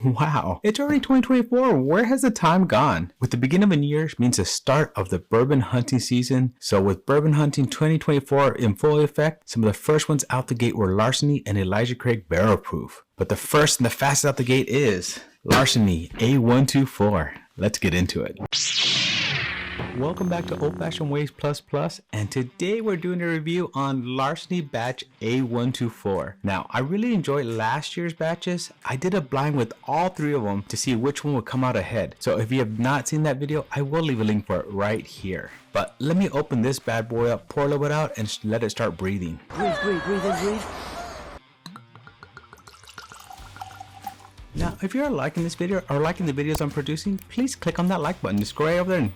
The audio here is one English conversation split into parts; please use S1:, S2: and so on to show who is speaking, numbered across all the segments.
S1: Wow, it's already 2024. Where has the time gone? With the beginning of a year means the start of the bourbon hunting season. So with bourbon hunting 2024 in full effect, some of the first ones out the gate were Larceny and Elijah Craig Barrel Proof. But the first and the fastest out the gate is Larceny A124. Let's get into it. Welcome back to Old Fashioned Ways Plus Plus, and today we're doing a review on Larceny Batch A124. Now, I really enjoyed last year's batches. I did a blind with all three of them to see which one would come out ahead. So if you have not seen that video, I will leave a link for it right here. But let me open this bad boy up, pour a little bit out, and let it start breathing.
S2: Breathe, breathe, breathe in, breathe.
S1: Now, if you're liking this video or liking the videos I'm producing, please click on that like button. Just go right over there and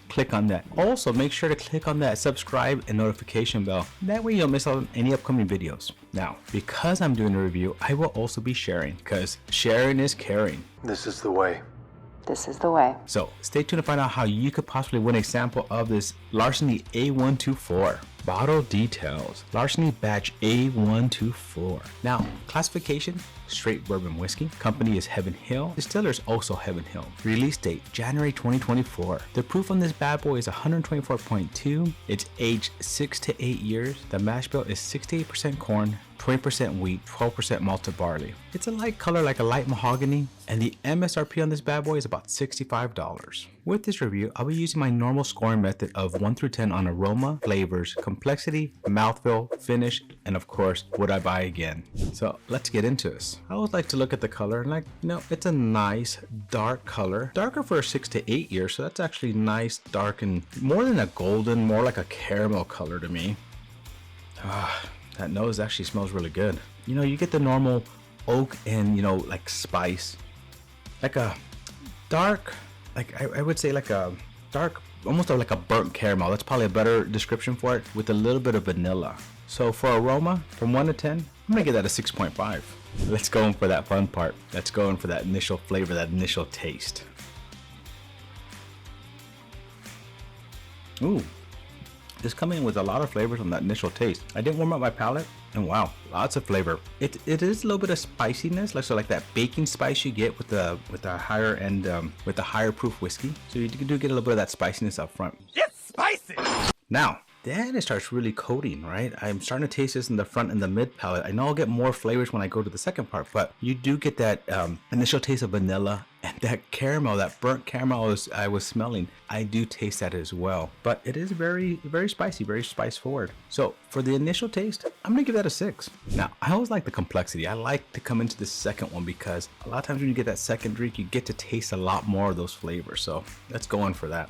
S1: click on that. Also, make sure to click on that subscribe and notification bell. That way you'll miss out on any upcoming videos. Now, because I'm doing a review, I will also be sharing, because sharing is caring.
S3: This is the way.
S2: This is the way.
S1: So stay tuned to find out how you could possibly win a sample of this Larceny A124. Bottle details, Larceny Batch A124. Now, classification, straight bourbon whiskey. Company is Heaven Hill. Distiller is also Heaven Hill. Release date, January 2024. The proof on this bad boy is 124.2. It's aged 6 to 8 years. The mash bill is 68% corn, 20% wheat, 12% malted barley. It's a light color like a light mahogany, and the MSRP on this bad boy is about $65. With this review, I'll be using my normal scoring method of 1 through 10 on aroma, flavors, complexity, mouthfeel, finish, and of course, would I buy again? So let's get into this. I always like to look at the color and it's a nice dark color. Darker for 6 to 8 years, so that's actually nice, dark, and more than a golden, more like a caramel color to me. That nose actually smells really good. You know, you get the normal oak and, like spice. Like a dark, I would say like a dark, almost like a burnt caramel. That's probably a better description for it, with a little bit of vanilla. So for aroma, from 1 to 10, I'm gonna give that a 6.5. Let's go in for that fun part. Let's go in for that initial flavor, that initial taste. Ooh. It's coming in with a lot of flavors on that initial taste. I didn't warm up my palate, and wow, lots of flavor. It is a little bit of spiciness, like that baking spice you get with the higher end, with the higher proof whiskey. So you do get a little bit of that spiciness up front. It's spicy. Now, then it starts really coating, right? I'm starting to taste this in the front and the mid palate. I know I'll get more flavors when I go to the second part, but you do get that initial taste of vanilla and that caramel, that burnt caramel I was smelling. I do taste that as well, but it is very, very spicy, very spice forward. So for the initial taste, I'm gonna give that a 6. Now, I always like the complexity. I like to come into the second one because a lot of times when you get that second drink, you get to taste a lot more of those flavors. So let's go in for that.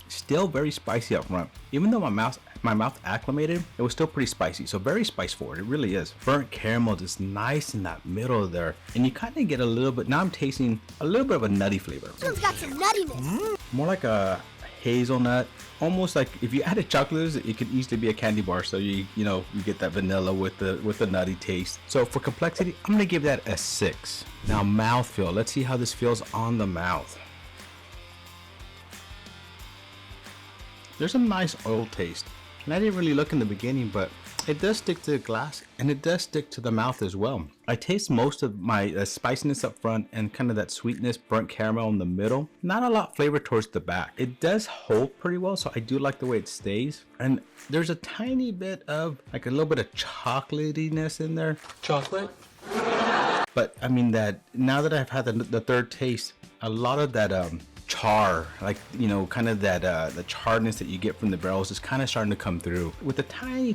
S1: Still very spicy up front. Even though my mouth acclimated, it was still pretty spicy. So very spice forward, it really is. Burnt caramel just nice in that middle there. And you kind of get a little bit, now I'm tasting a little bit of a nutty flavor.
S4: This one's got some nuttiness.
S1: More like a hazelnut, almost like if you added chocolates, it could easily be a candy bar. So you get that vanilla with the nutty taste. So for complexity, I'm gonna give that a 6. Now mouthfeel, let's see how this feels on the mouth. There's a nice oil taste, and I didn't really look in the beginning, but it does stick to the glass and it does stick to the mouth as well. I taste most of my spiciness up front and kind of that sweetness, burnt caramel in the middle. Not a lot flavor towards the back. It does hold pretty well, so I do like the way it stays. And there's a tiny bit of, like a little bit of chocolatiness in there. Chocolate? But I mean that, now that I've had the third taste, a lot of that char, like kind of that the charness that you get from the barrels is kind of starting to come through with a tiny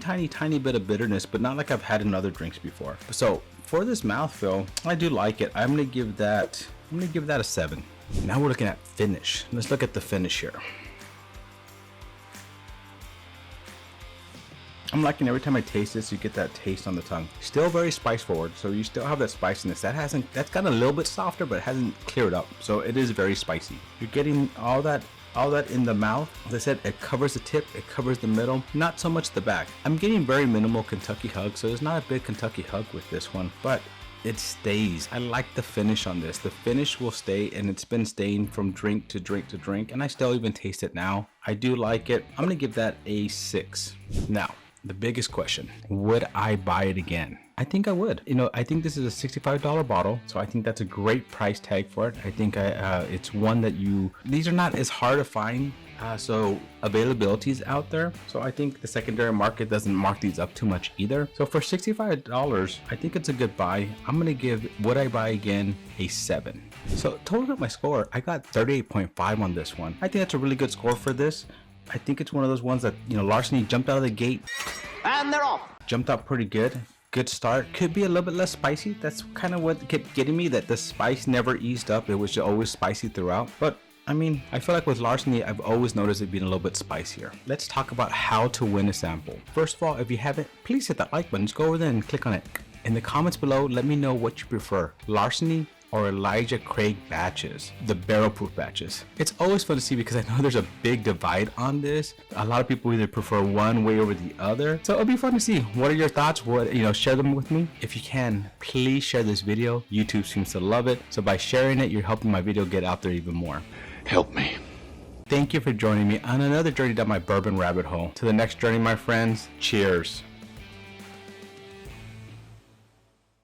S1: bit of bitterness, but not like I've had in other drinks before. So for this mouthfeel, I do like it. I'm gonna give that a 7. Now we're looking at finish. Let's look at the finish here. I'm liking every time I taste this, you get that taste on the tongue. Still very spice forward, so you still have that spiciness. That's gotten a little bit softer, but it hasn't cleared up. So it is very spicy. You're getting all that in the mouth. As I said, it covers the tip, it covers the middle, not so much the back. I'm getting very minimal Kentucky hug, so there's not a big Kentucky hug with this one, but it stays. I like the finish on this. The finish will stay, and it's been staying from drink to drink to drink, and I still even taste it now. I do like it. I'm gonna give that a 6. Now, the biggest question, would I buy it again? I think I would. You know, I think this is a $65 bottle, so I think that's a great price tag for it. I think it's one that these are not as hard to find, so availability is out there. So I think the secondary market doesn't mark these up too much either. So for $65, I think it's a good buy. I'm gonna give would I buy again a 7. So total up my score, I got 38.5 on this one. I think that's a really good score for this. I think it's one of those ones that, you know, Larceny jumped out of the gate. And they're off. Jumped out pretty good. Good start. Could be a little bit less spicy. That's kind of what kept getting me, that the spice never eased up. It was always spicy throughout. But I mean, I feel like with Larceny, I've always noticed it being a little bit spicier. Let's talk about how to win a sample. First of all, if you haven't, please hit that like button. Just go over there and click on it. In the comments below, let me know what you prefer, Larceny or Elijah Craig batches, the barrel proof batches. It's always fun to see because I know there's a big divide on this. A lot of people either prefer one way over the other. So it'll be fun to see. What are your thoughts? Share them with me. If you can, please share this video. YouTube seems to love it. So by sharing it, you're helping my video get out there even more. Help me. Thank you for joining me on another journey down my bourbon rabbit hole. To the next journey, my friends, cheers.